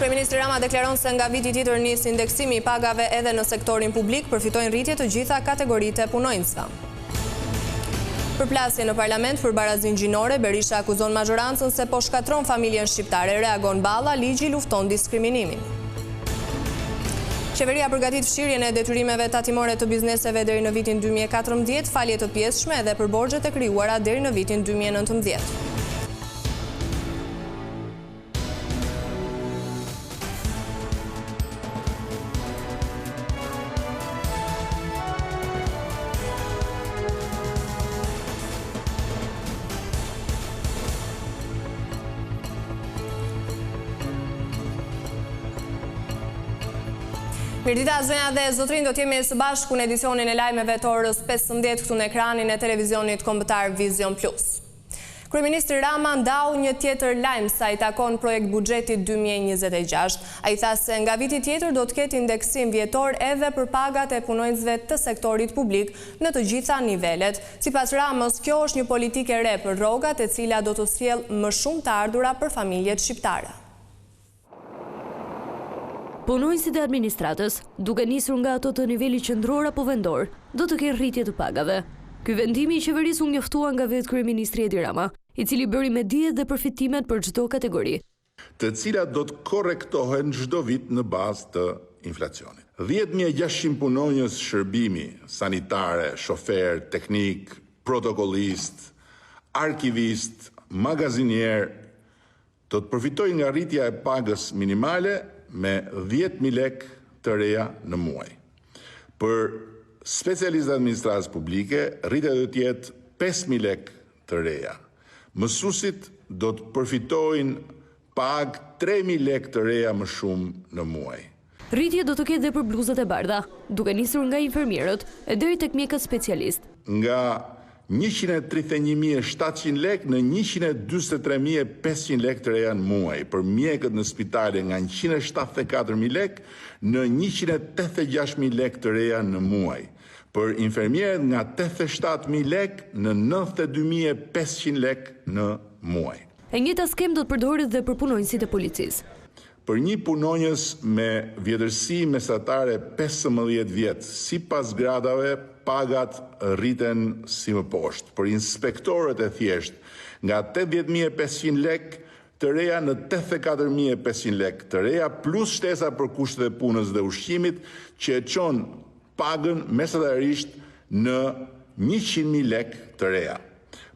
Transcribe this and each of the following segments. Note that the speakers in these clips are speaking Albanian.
Kryeministri Rama deklaron se nga viti tjetër nis indeksimi I pagave edhe në sektorin publik, përfitojnë rritje të gjitha kategoritë e punonjësve. Përplasje në parlament për barazin gjinore, Berisha akuzon mazhorancën se po shkatron familjen shqiptare, reagon Balla, ligji lufton diskriminimin. Qeveria përgatit fshirjen e detyrimeve tatimore të bizneseve deri në vitin 2014, falje të pjesshme edhe për borxhet e krijuara deri në vitin 2019. Mirdita, zonja dhe zotrin, do t'jemi së bashku në edicionin e lajmeve të orës 15 këtu në ekranin e televizionit kombëtar Vision Plus. Kryeministri Rama ndau një tjetër lajm sa I takon projekt buxhetit 2026. Ai tha se nga viti tjetër do të ketë indeksim vjetor edhe për pagat e punonjësve të sektorit publik në të gjitha nivelet. Sipas Ramës, kjo është një politikë e re për rrogat e cila do të sjellë më shumë të ardhura për familjet shqiptare. Punonjësit e administratës, duke nisur nga ato të nivelit qendror apo vendor, do të kenë rritje të pagave. Ky vendimi I qeverisë u njoftua nga vetë kryeministri Edi Rama, I cili bëri me dijet dhe përfitimet për çdo kategori, të cilat do të korrektohen çdo vit në bazë të inflacionit. 10.600 punonjës shërbimi, sanitare, shofer, teknik, protokollist, arkivist, magazinier, do të përfitojnë nga rritja e pagës minimale me 10.000 lek të reja në muaj. Për specialistë administratës publike, rritja do të jetë 5.000 lek të reja. Mësuesit do të përfitojnë pagë 3.000 lek të reja më shumë në muaj. Rritje do të ketë dhe për bluzat e bardha, duke nisur nga infermierët e deri tek mjekët specialist. Nga 131.700 lek në 143.500 lek të reja në muaj, për mjekët në spitale nga 174.000 lek në 186.000 lek të reja në muaj, për infermierët nga 87.000 lek në 92.500 lek në muaj. E njëjta skem do të përdoret dhe për punonjësit e policisë. Për një punonjës me vjetërsi mesatare 15 vjet, sipas gradave, pagat rriten si më poshtë. Për inspektorët e thjesht, nga 80.500 lek të reja në 84.500 lek të reja, plus shtesa për kushtet e punës dhe ushqimit, që e çon pagën mesatarisht në 100.000 lek të reja.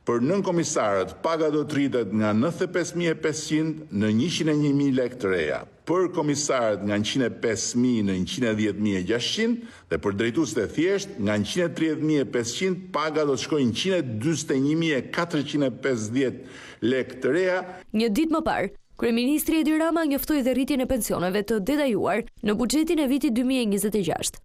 Për nënkomisarët, paga do të rritet nga 95.500 në 101.000 lek të reja. Për komisarët nga 105.000 në 110.600 dhe për drejtuesit e thjesht nga 130.500 paga do të shkojnë 141.450 lek të reja. Një ditë më parë, kryeministri Edi Rama njoftoi dhe rritjen e pensioneve të detajuar në buxhetin e vitit 2026.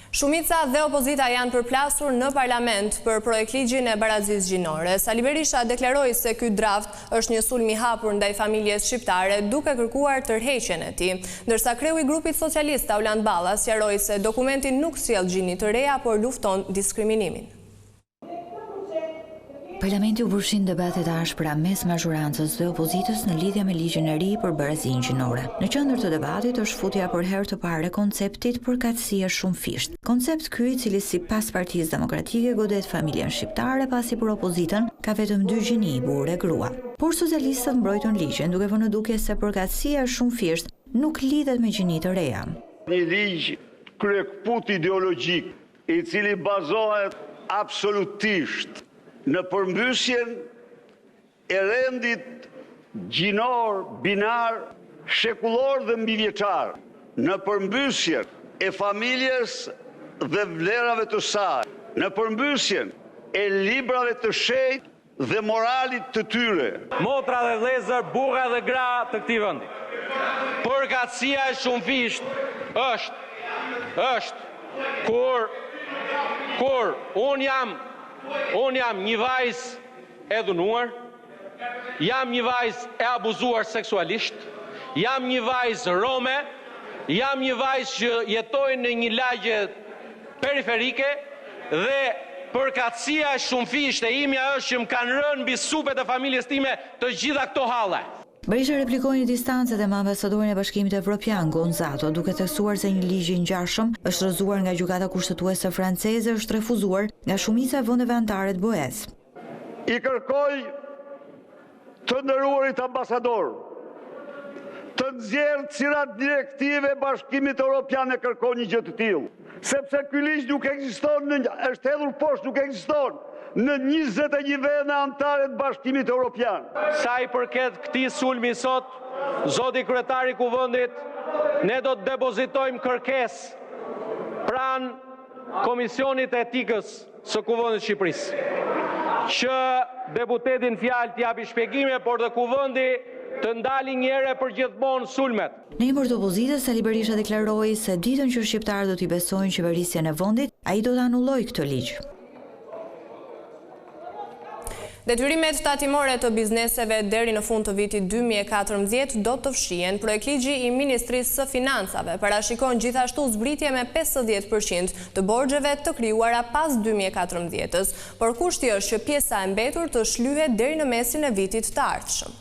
Shumica dhe opozita janë përplasur në parlament për projektligjin e barazisë gjinore. Sali Berisha deklaroi se ky draft është një sulm I hapur ndaj familjes shqiptare duke kërkuar tërheqjen e tij, ndërsa kreu I grupit socialist Auland Balla sqaroi se dokumenti nuk sjell gjini të reja, por lufton diskriminimin. Parlamenti u përfshin debatet ashpra mes mazhorancës dhe opozitës në lidhje me ligjin e ri për barazinë gjinore. Në qendër të debatit është futja për herë të parë e konceptit përkatësia shumëfisht. Koncept ky I cili sipas Partisë Demokratike godet familjen shqiptare, pasi për opozitën ka vetëm 2 gjini, burrë e grua. Por socialistët mbrojtën ligjin duke vënë duke se përkatësia shumëfisht nuk lidhet me gjini të reja. Një ligj kryekput ideologjik I cili bazohet absolutisht në përmbysjen e rendit gjinor, binar, shekullor dhe mbivjeçar, në përmbysjen e familjes dhe vlerave të saj, në përmbysjen e librave të shenjtë dhe moralit të tyre. Motra dhe vëllezër, burra dhe gra të këtij vendi. Përkatësia e shumëfisht është kur unë jam një vajzë e dhunuar, jam një vajzë e abuzuar seksualisht, jam një vajzë rome, jam një vajzë që jetoj në një lagje periferike dhe përkatësia shumëfisht e imja është që më kanë rënë mbi supet e familjes time të gjitha këto halle. Berisha replikoi në distancë dhe me ambasadorin e Bashkimit Evropian Gonzato, duke theksuar se një ligj i ngjashëm është rrëzuar nga gjykata kushtetuese franceze është refuzuar nga shumica e vendeve anëtare të BE-s. I kërkoj të nderuarit ambasador të nxjerrë cilat direktive Bashkimit Evropian e kërkon një gjë të tillë, sepse ky ligj nuk ekziston, është hedhur poshtë, nuk ekziston në 21 vende anëtare të Bashkimit Evropian. Sa i përket këtij sulmi sot, zoti kryetari i Kuvendit, ne do të depozitojmë kërkesë pranë Komisionit të Etikës së Kuvendit të Shqipërisë, që deputetin fjalë të japi shpjegime, por dhe Kuvendi të ndali një herë për gjithmonë sulmet. Në emër të opozitës, Sali Berisha deklaroi se ditën që shqiptarët do t'i besojnë qeverisjen e vendit, ai do të anullojë këtë ligj. Detyrimet tatimore të bizneseve deri në fund të vitit 2014 do të fshihen. Projektligji i Ministrisë së Financave parashikon gjithashtu zbritje me 50% të borxheve të krijuara pas 2014-s, por kushti është që pjesa e mbetur të shlyhet deri në mesin e vitit të ardhshëm.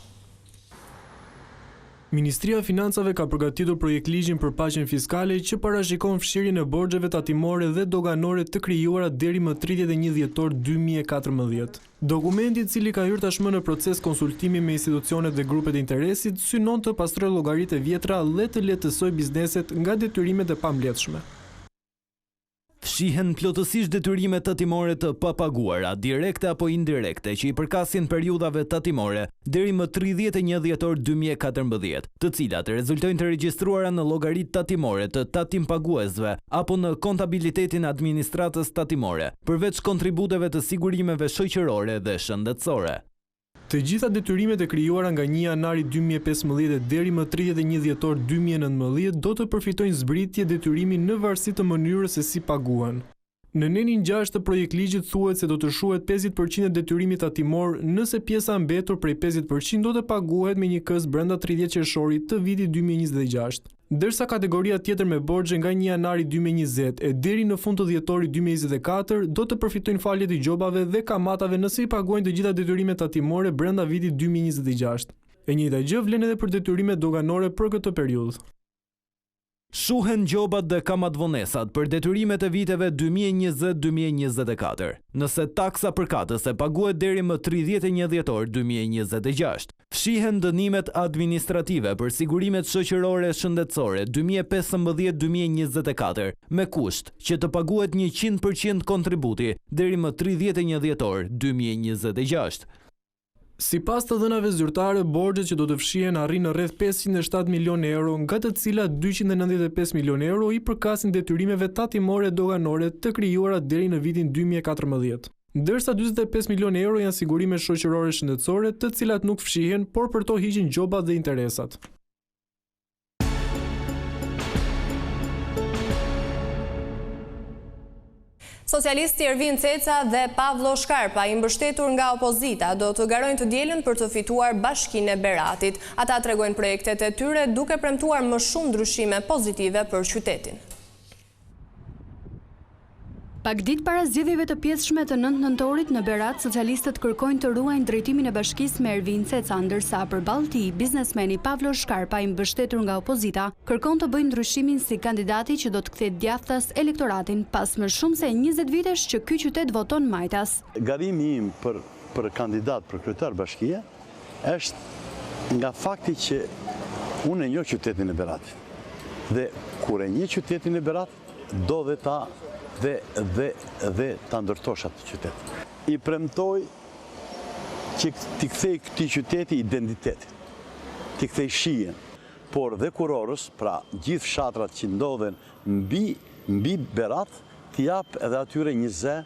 Ministria e Financave ka përgatitur projektligjin për paqen fiskale që parashikon fshirjen e borxheve tatimore dhe doganore të krijuara deri më 31 dhjetor 2014. Dokumenti, i cili ka hyrë tashmë në proces konsultimi me institucionet dhe grupet e interesit, synon të pastrojë llogaritë e vjetra dhe të lehtësojë bizneset nga detyrimet e pamledhshme. Fshihen plotësisht detyrimet tatimore të papaguara, direkte apo indirekte, që i përkasin periudhave tatimore deri më 31 dhjetor 2014, të cilat rezultojnë të regjistruara në llogaritë tatimore të tatimpaguesve apo në kontabilitetin e administratës tatimore, përveç kontributeve të sigurimeve shoqërore dhe shëndetësore. Të gjitha detyrimet e krijuara nga 1 janari 2015 deri më 31 dhjetor 2019 do të përfitojnë zbritje detyrimi në varësi të mënyrës se si paguhen. Në nenin 6 të projektligjit thuhet se do të shuhet 50% e detyrimit tatimor nëse pjesa mbetur prej 50% do të paguhet me një kës brenda 30 qershorit të vitit 2026. Ndërsa kategoria tjetër me borxhe nga 1 janari 2020 e deri në fund të dhjetorit 2024 do të përfitojnë faljet i gjobave dhe kamatave nëse i paguajnë të gjitha detyrimet tatimore brenda vitit 2026. E njëjta gjë vlen edhe për detyrimet doganore për këtë periudhë. Shuhen gjobat dhe kamatvonesat për detyrimet e viteve 2020-2024, nëse taksa përkatëse paguhet deri më 31 dhjetor 2026. Fshihen dënimet administrative për sigurimet shoqërore shëndetësore 2015-2024, me kusht që të paguhet 100% kontributi deri më 31 dhjetor 2026. Sipas të dhënave zyrtare, borxhet që do të fshihen arrin në rreth 507 milionë euro, nga të cilat 295 milionë euro i përkasin detyrimeve tatimore doganore të krijuara deri në vitin 2014. Ndërsa 45 milionë euro janë sigurime shoqërore shëndetësore, të cilat nuk fshihen, por për to hiqin gjobat dhe interesat. Socialisti Ervin Ceca dhe Pavlo Shkarpa, i mbështetur nga opozita, do të garojnë të dielën për të fituar Bashkinë e Beratit. Ata tregojnë projektet e tyre duke premtuar më shumë ndryshime pozitive për qytetin. Pak ditë para zgjedhjeve të pjesshme të 9 nëntorit në Berat, socialistët kërkojnë të ruajnë drejtimin e bashkisë me Ervin Ceca, ndërsa përballë tij, biznesmeni Pavlo Shkarpa, i mbështetur nga opozita, kërkon të bëjë ndryshimin si kandidati që do të kthejë djathtas elektoratin pas më shumë se 20 vitesh që ky qytet voton majtas. Gabimi im për kandidat për kryetar bashkie është nga fakti që unë e njoh qytetin e Beratit. Dhe kur e njeh qytetin e Berat, do dhe ta ndërtosh atë qytet. I premtoj që t'i kthej këtij qyteti identitetin, t'i kthej shijen, por dhe kurorës, pra gjithë fshatrat që ndodhen mbi Berat, t'i jap edhe atyre një zë.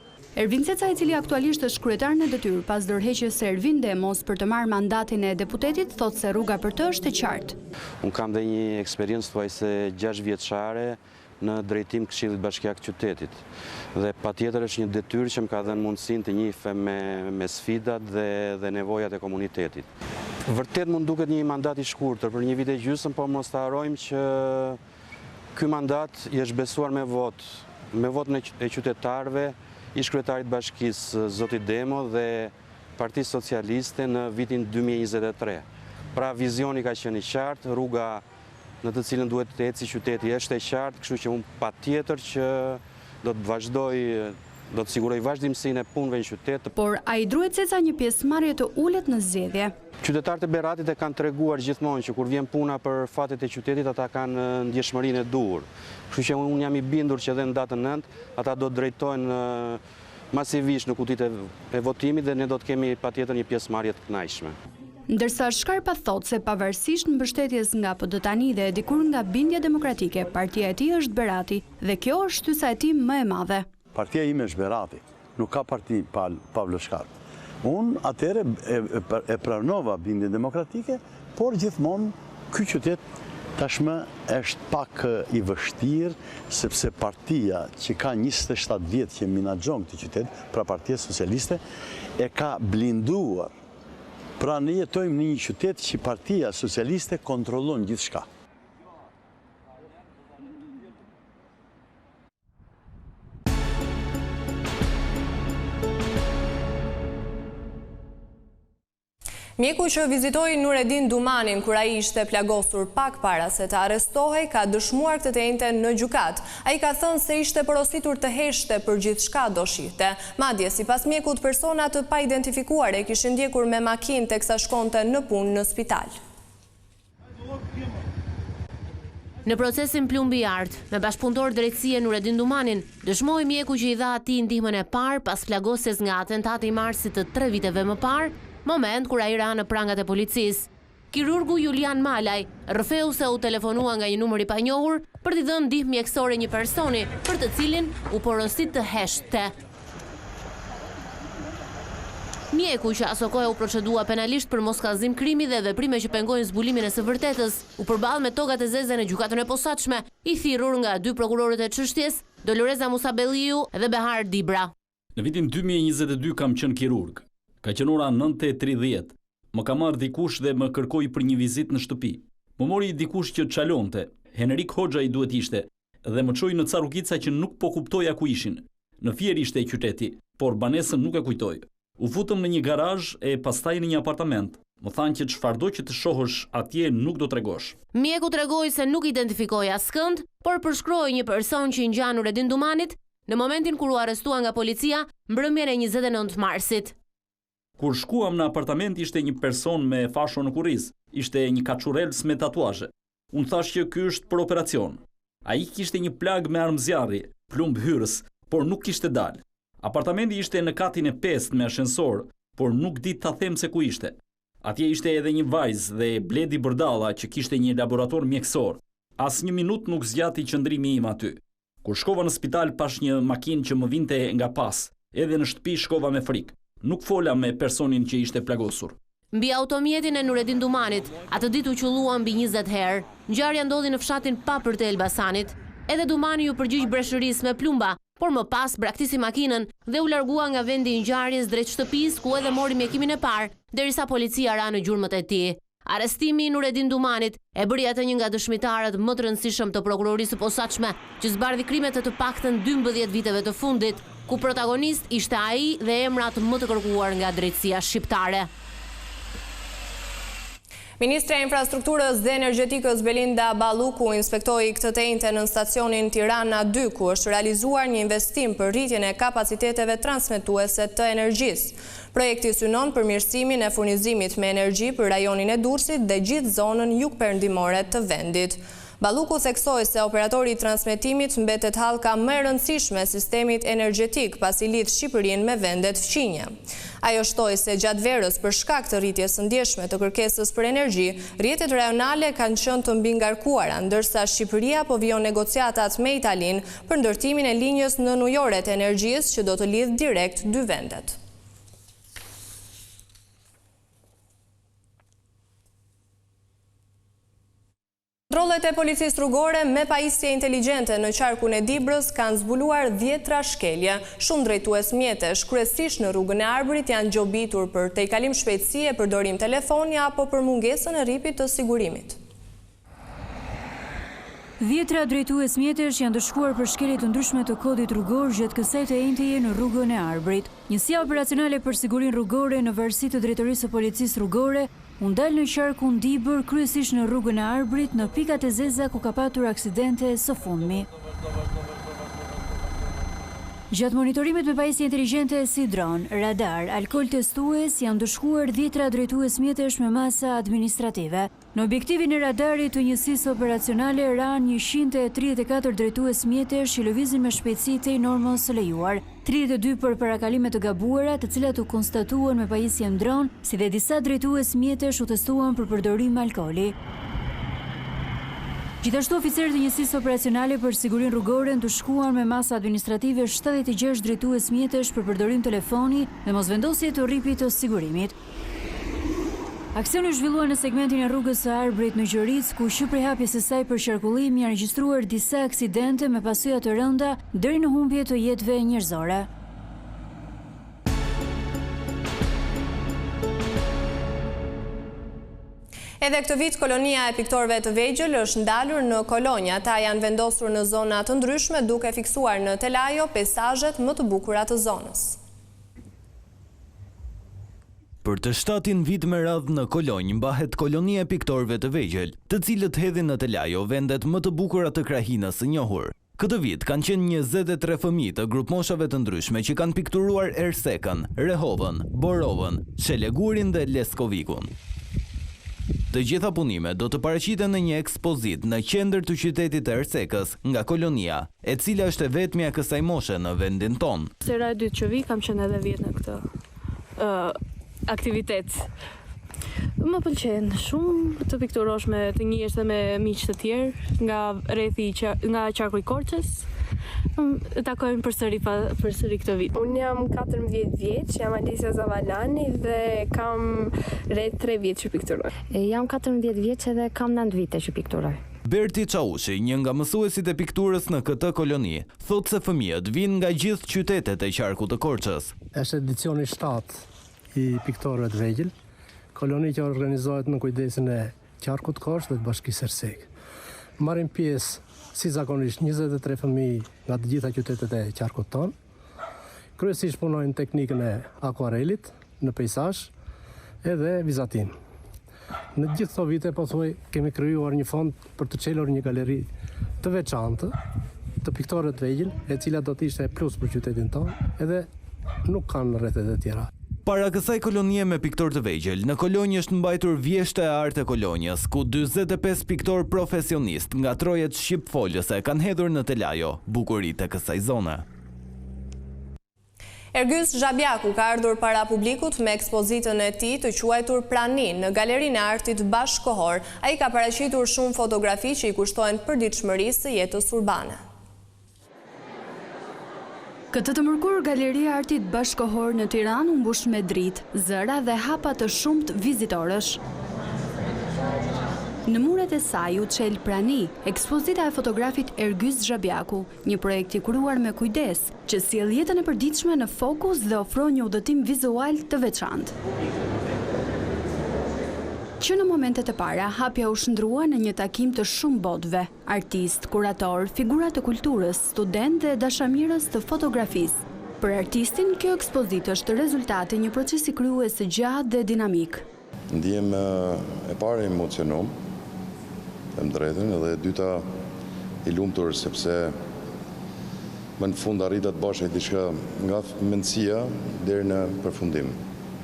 Ervin Ceca, i cili aktualisht është kryetar në detyrë pas ndërheqjes së Ervin Demos për të marrë mandatin e deputetit, thotë se rruga për të është e qartë. Unë kam dhe një eksperiencë thuajse 6 vjeçare në drejtim Këshillit Bashkiak qytetit. Dhe patjetër është një detyrë që më ka dhënë mundësinë të njihem me sfidat dhe nevojat e komunitetit. Vërtet mund duket një mandat i shkurtër për një vit e gjysmë, por mos të harrojmë që ky mandat i është besuar me votën e qytetarëve, ish kryetarit bashkisë zoti Demo dhe Partisë Socialiste në vitin 2023. Pra vizioni ka qenë i qartë, rruga në të cilën duhet të eci qyteti është e qartë, kështu që unë patjetër që do të siguroj vazhdimsinë e punëve në qytet. Por a i druhet se ca një pjesëmarrje të ullet në zgjedhje? Qytetarët e Beratit e kanë treguar gjithmonë që kur vjen puna për fatet e qytetit, ata kanë ndjeshmërinë e duhur. Kështu që unë jam i bindur që edhe në datën 9 ata do të drejtojnë masivisht në kutitë e votimit dhe ne do të kemi patjetër një pjesëmarrje të kënaqshme. Ndërsa Shkarpa thotë se pavarësisht mbështetjes nga PD dhe dikur nga bindja demokratike, partia e tij është Berati dhe kjo është shtysa e tij më e madhe. Partia ime është Berati, nuk ka parti Pavlo Shkarp. Unë atëre e pranova bindjen demokratike, por gjithmonë ky qytet tashmë është pak i vështirë, sepse partia që ka 27 vjet që menaxhon këtë qytet, pra Partia Socialiste, e ka blinduar. Pra ne jetojmë në një qytet që Partia Socialiste kontrollon gjithçka. Mjeku që vizitoi Nureddin Dumanin kur ai ishte plagosur pak para se të arrestohej ka dëshmuar këtë të njëjtën në gjykat. Ai ka thënë se ishte porositur të heshte për gjithçka do shihte. Madje sipas mjekut persona të paidentifikuar e kishin ndjekur me makinë teksa shkonte në punë në spital. Në procesin plumbi i art, me bashkëpunëtor drejtësie Nureddin Dumanin, dëshmoi mjeku që i dha atij ndihmën e parë pas plagosjes nga atentati i marsit të 3 viteve më parë, moment kur ai ra në prangat e policisë. Kirurgu Julian Malaj rrëfeu se u telefonua nga një numër i panjohur për t'i dhënë ndihmë mjekësore një personi për të cilin u porosit të heshte. Mjeku që aso kohë u procedua penalisht për moskallëzim krimi dhe veprime që pengojnë zbulimin e së vërtetës, u përball me togat e zeze në gjykatën e posaçme, i thirrur nga 2 prokurorët e çështjes, Doloreza Musabelliu dhe Behar Dibra. Në vitin 2022 kam qenë kirurg. Ka qenë ora 9:30. Më ka marrë dikush dhe më kërkoi për një vizitë në shtëpi. Më mori dikush që çalonte. Henrik Hoxha i duhet ishte dhe më çoi në ca rrugica që nuk po kuptoja ku ishin. Në Fier ishte qyteti, por banesën nuk e kujtoj. U futëm në një garazh e pastaj në një apartament. Më thanë që çfarëdo që të shohësh atje nuk do tregosh. Mjeku tregoi se nuk identifikoi askënd, por përshkroi një person që i ngjan Nureddin Dumanit në momentin kur u arrestua nga policia mbrëmjen e 29 marsit. Kur shkuam në apartament ishte një person me fasho në kurriz, ishte një kaçurels me tatuazhe. Unë thash që ky është për operacion. Ai kishte një plag me armëzjarri, plumb hyrës, por nuk kishte dalë. Apartamenti ishte në katin e 5 me ashensor, por nuk di ta them se ku ishte. Atje ishte edhe një vajzë dhe Bledi Bërdalla që kishte një laborator mjekësor. As një minutë nuk zgjati qëndrimi im aty. Kur shkova në spital pash një makinë që më vinte nga pas, edhe në shtëpi shkova me frikë. Nuk fola me personin që ishte plagosur. Mbi automjetin e Nureddin Dumanit, atë ditë u qullua mbi 20 herë. Ngjarja ndodhi në fshatin Papër të Elbasanit. Edhe Dumani u përgjigj breshërisë me plumba, por më pas braktisi makinën dhe u largua nga vendi i ngjarjes drejt shtëpisë ku edhe mori mjekimin e parë, derisa policia ra në gjurmët e tij. Arrestimi i Nureddin Dumanit e bëri atë një nga dëshmitarët më të rëndësishëm të prokurorisë së posaçme, që zbardhi krimet të paktën 12 viteve të fundit, ku protagonist ishte ai dhe emrat më të kërkuar nga drejtësia shqiptare. Ministre e Infrastrukturës dhe Energjetikës Belinda Balluku inspektoi këtë të njëjtën në stacionin Tirana 2, ku është realizuar një investim për rritjen e kapaciteteve transmetuese të energjisë. Projekti synon përmirësimin e furnizimit me energji për rajonin e Durrësit dhe gjithë zonën jugperëndimore të vendit. Balluku theksoi se operatori i transmetimit mbetet hallka më e rëndësishme e sistemit energjetik pasi lidh Shqipërinë me vendet fqinje. Ajo shtoi se gjatë verës për shkak të rritjes së ndjeshme të kërkesës për energji, rrjetet rajonale kanë qenë të mbingarkuara, ndërsa Shqipëria po vijon negociatat me Italinë për ndërtimin e linjës nënujore të energjisë që do të lidh direkt dy vendet. Kontrollet e policisë rrugore me pajisje inteligjente në qarkun e Dibrës kanë zbuluar 10 trashëgjelje. Shumë drejtues mjetesh, kryesisht në rrugën e Arbërit, janë gjobitur për tejkalim shpejtësie, përdorim telefoni apo për mungesën e rripit të sigurimit. 10 drejtues mjetesh janë dëshkuar për shkelje të ndryshme të kodit rrugor gjatë kësajt e enteje në rrugën e Arbërit. Njësia operacionale për sigurinë rrugore në varësi të drejtorisë së policisë rrugore u ndal në qark undibër, kryesisht në rrugën e Arbrit, në pikat e zeza ku ka patur aksidente së fundmi. Gjatë monitorimit me pajisje inteligjente si dron, radar, alkool testues, janë ndëshkuar 10 drejtues mjetesh me masa administrative. Në objektivin e radarit të njësisë operacionale ranë 134 drejtues mjetesh që lëvizin me shpejtësi tej normës së lejuar, 32 për parakalime të gabuara, të cilat u konstatuan me pajisje dron, si dhe disa drejtues mjetesh u testuan për përdorim alkooli. Gjithashtu oficerët e njësisë operacionale për sigurinë rrugore ndëshkuan me masa administrative 76 drejtues mjetesh për përdorim telefoni dhe mosvendosje të rripit të sigurimit. Aksioni zhvilluar në segmentin e rrugës së Arbrit në Gjoric, ku prej hapjes së saj për qarkullim janë regjistruar disa aksidente me pasoja të rënda deri në humbje të jetëve njerëzore. Edhe këtë vit, kolonia e piktorëve të vegjël është ndalur në kolonja. Ata janë vendosur në zona të ndryshme duke fiksuar në telajo pejsazhet më të bukura të zonës. Për të 7-in vit me radhë në Kolonjë mbahet kolonia e piktorëve të vegjël, të cilët hedhin në telajo vendet më të bukura të krahinës së njohur. Këtë vit kanë qenë 23 fëmijë të grupmoshave të ndryshme që kanë pikturuar Ersekën, Rehovën, Borovën, Shelegurin dhe Leskovikun. Të gjitha punimet do të paraqiten në një ekspozit në qendër të qytetit të Ersekës nga kolonia, e cila është e vetmja e kësaj moshe në vendin tonë. Sera e dytë që vi, kam qenë edhe vjet në këtë aktivitet. Më pëlqen shumë të pikturosh me të njihesh dhe me miq të tjerë nga rrethi nga qarku i Korçës. Takojmë përsëri këtë vit. Unë jam 14 vjeç, jam Alisa Zavalani dhe kam rreth 3 vjet që pikturoj. Jam 14 vjeç edhe kam 9 vite që pikturoj. Berti Çaushi, një nga mësuesit e pikturës në këtë koloni, thotë se fëmijët vinë nga gjithë qytetet e qarkut të Korçës. Është edicioni 7 i piktorëve të vegjël, koloni që organizohet në kujdesin e qarkut të Korçës dhe të Bashkisë Ersek. Marrin pjesë si zakonisht 23 fëmijë nga të gjitha qytetet e qarkut tonë. Kryesisht punojnë teknikën e akuarelit në pejsazh edhe vizatim. Në gjithë këto vite pothuaj kemi krijuar një fond për të çelur një galeri të veçantë të piktorëve të vegjël, e cila do të ishte plus për qytetin tonë, edhe nuk kanë rrethet e tjera. Para kësaj kolonie me piktor të vegjël, në Kolonjë është mbajtur vjeshta e artë e Kolonjës, ku 45 piktor profesionist nga trojet shqipfolëse kanë hedhur në telajo bukuritë e kësaj zone. Ergjys Zhabjaku ka ardhur para publikut me ekspozitën e tij të quajtur Prani në Galerinë e Artit Bashkohor. Ai ka paraqitur shumë fotografi që i kushtojnë përditshmërisë së jetës urbane. Këtë të mërkur, Galeria e Artit Bashkohor në Tiranë u mbush me dritë, zëra dhe hapa të shumt vizitorësh. Në muret e saj u çel Prani, ekspozita e fotografit Ergjys Zhabjaku, një projekt i kuruar me kujdes, që sjell jetën e përditshme në fokus dhe ofron një udhëtim vizual të veçantë. Që në momentet e para, hapja u shndrua në një takim të shumë botëve, artist, kurator, figura të kulturës, student dhe dashamirës të fotografisë. Për artistin, kjo ekspozitë është rezultati një procesi krijues të gjatë dhe dinamik. Ndihem e para emocionum, them drejtën, edhe e dyta i lumtur sepse më në fund arrita të bashkë diçka nga mendësia deri në përfundim.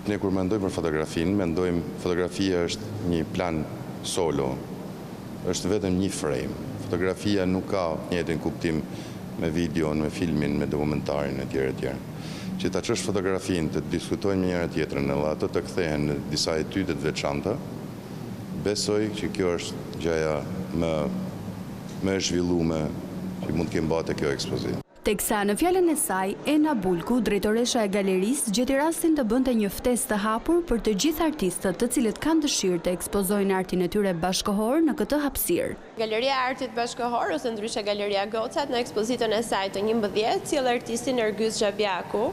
Ne kur mendojmë për fotografinë, mendojmë fotografia është një plan solo, është vetëm një frame. Fotografia nuk ka njëjtin kuptim me videon, me filmin, me dokumentarin e tjerë. Që ta çosh fotografinë, të diskutojnë me njëra tjetrën, edhe ato të kthehen në disa etyde të veçanta, besoj që kjo është gjëja më e zhvilluar që mund të kemë bërë kjo ekspozitë. Teksa në fjalën e saj, Ena Bulku, drejtoresha e galerisë, gjeti rastin të bënte një ftesë të hapur për të gjithë artistët të cilët kanë dëshirë të ekspozojnë artin e tyre bashkëkohor në këtë hapësirë. Galeria e Artit Bashkëkohor, ose ndryshe Galeria Gocat, në ekspozitën e saj të 11 sjell artistin Ergjys Zhabjaku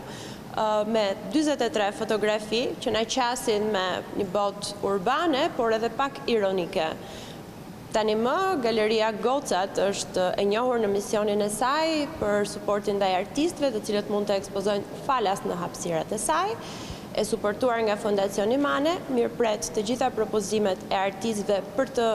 me 43 fotografi që na qasin me një botë urbane, por edhe pak ironike. Tani më, Galeria Gocat është e njohur në misionin e saj për suportin ndaj artistëve, të cilët mund të ekspozojnë falas në hapësirat e saj, e suportuar nga Fondacioni Mane, mirëpret të gjitha propozimet e artistëve për të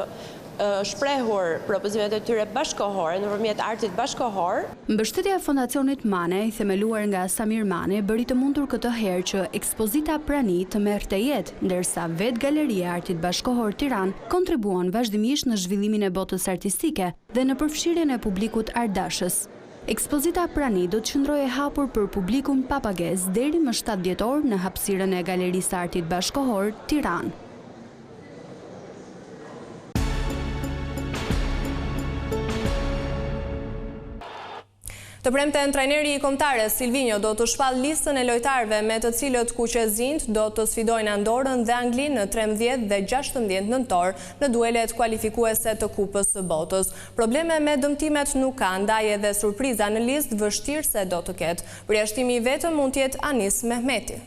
shprehur propozimet e tyre bashkohore nëpërmjet artit bashkohor. Mbështetja e Fondacionit Mane, i themeluar nga Samir Mane, bëri të mundur këtë herë që ekspozita Prani të merrte jetë, ndërsa vetë Galeria e Artit Bashkohor Tiranë kontribuon vazhdimisht në zhvillimin e botës artistike dhe në përfshirjen e publikut ardashës. Ekspozita Prani do të qëndrojë e hapur për publikun pa pagesë deri më 7 dhjetor në hapësirën e Galerisë së Artit Bashkohor Tiranë. Të premten, trajneri i kombëtares Silvinho do të shpall listën e lojtarëve me të cilët kuqezint do të sfidojnë Andorën dhe Anglinë në 13 dhe 16 nëntor në duelet kualifikuese të Kupës së Botës. Probleme me dëmtimet nuk ka, ndaj edhe surpriza në listë vështirë se do të ketë. Përjashtimi i vetëm mund të jetë Anis Mehmeti.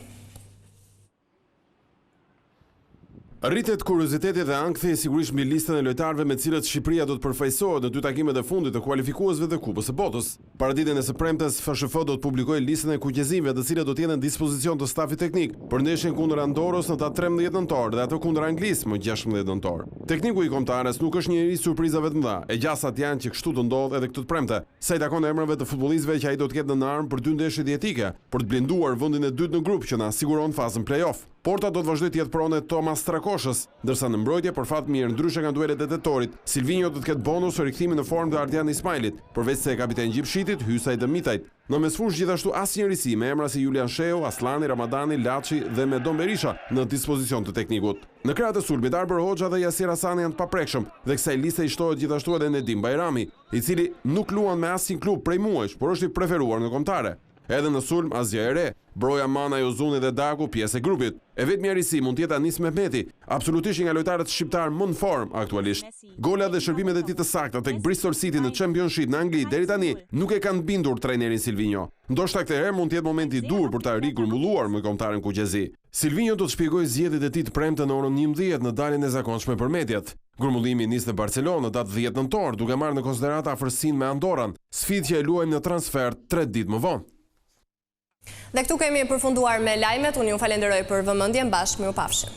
Rritet kurioziteti dhe ankthi sigurisht mbi listën e lojtarëve me cilët Shqipëria do të përfaqësohet në 2 takimet e fundit të kualifikuesve të Kupës së Botës. Paraditjen e së premtes, FSHF do të publikojë listën e kuqezimve të cilët do të jenë në dispozicion të stafit teknik për ndeshjen kundër Andorës në datë 13 nëntor dhe atë kundër Anglisë më 16 nëntor. Tekniku i kombëtares nuk është njëri surprizave të mëdha, e gjasat janë që kështu të ndodh edhe këtë të premte. Sa i takon emrave të futbollistëve që ai do të ketë në armë për 2 ndeshje dietike, për të blenduar vendin e dytë në grup që na siguron fazën play-off. Porta do të vazhdoj të jetë prone Thomas Strakoshës, ndërsa në mbrojtje për fat mirë ndryshe nga duelet e tetorit, Silvinho do të ketë bonus për rikthimin në formë të Ardian Ismailit, përveç se kapiten Gjipshitit, Hysaj dhe Mitajt. Në mesfush gjithashtu asnjë risi me emra si Julian Sheu, Aslani, Ramadani, Laçi dhe me Don Berisha në dispozicion të teknikut. Në krah të sulmit Arber Hoxha dhe Yasir Hasani janë të paprekshëm dhe kësaj liste i shtohet gjithashtu edhe Nedim Bajrami, i cili nuk luan me asnjë klub prej muajsh, por është i preferuar në kombëtare. Edhe në sulm Azja e Re, Broja Mana, Jozuni dhe Daku pjesë e grupit. E vetmja risi mund të jetë Anis Mehmeti, absolutisht nga lojtarët shqiptar më në formë aktualisht. Gola dhe shërbimet e tij të sakta tek Bristol City në Championship në Angli deri tani nuk e kanë bindur trajnerin Silvinho. Ndoshta këtë herë mund të jetë momenti i dur për ta rigrumbulluar me kombëtaren kuqezi. Silvinho do të shpjegojë zgjedhjet e tij të premte në orën 11 në daljen e zakonshme për mediat. Grumullimi nis në Barcelonë në datë 10 nëntor, duke marrë në konsiderat afërsinë me Andorran, sfidë që e luajmë në transfer 3 ditë më vonë. Dhe këtu kemi përfunduar me lajmet, unë ju falenderoj për vëmendjen, bashkë mirupafshim.